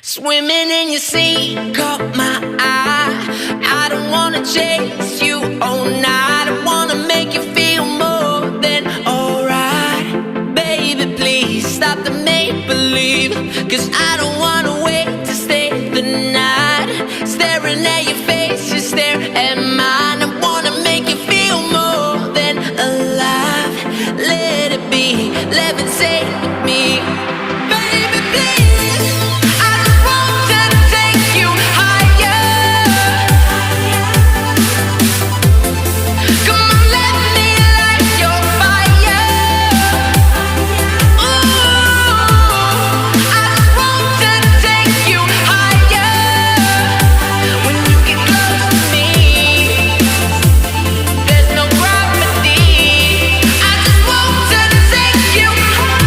Swimming in your sea caught my eye. I don't wanna chase you all night. I wanna make you feel more than alright. Baby, please stop the make-believe, 'cause I don't wanna wait to stay the night. Staring at your face, you stare at mine. I wanna make you feel more than alive. Let it be, levitate with me. Baby, please, I just want to take you higher. Come on, let me light your fire. Ooh, I just want to take you higher. When you get close to me, there's no gravity. I just want to take you higher.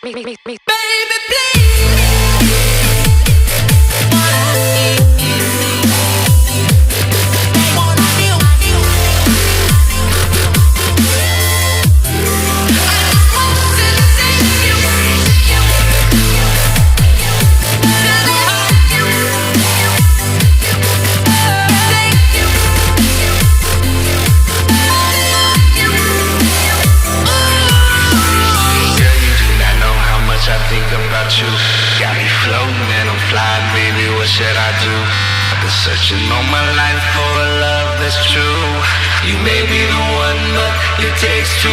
Baby, please. I think about you. Got me floating and I'm flying, baby, what should I do? I've been searching all my life for a love that's true. You may be the one, but it takes two.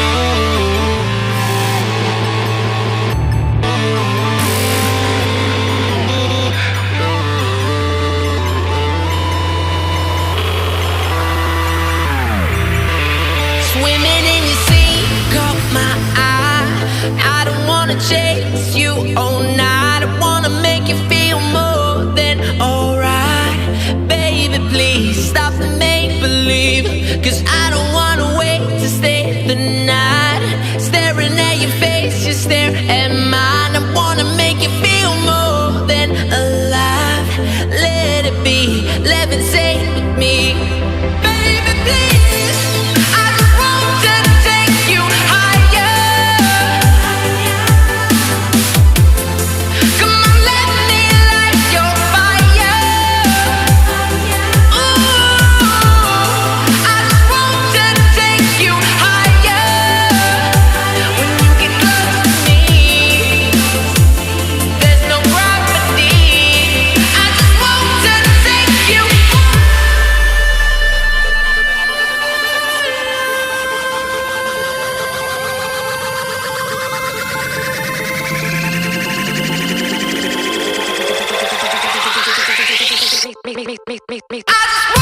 Swimming in your sea caught my eye. I don't wanna chase you all night. I wanna make you feel more than alright. Baby, please stop the make-believe, 'cause I don't wanna wait to stay the night. Staring at your face, you stare at mine. I wanna make you feel more than alive. Let it be, levitate with me. Baby, please, I just want to take you higher. Come on, let me light your fire. Ooh, I just want to take you higher. When you get close to me, there's no gravity. I just want to take you higher. I just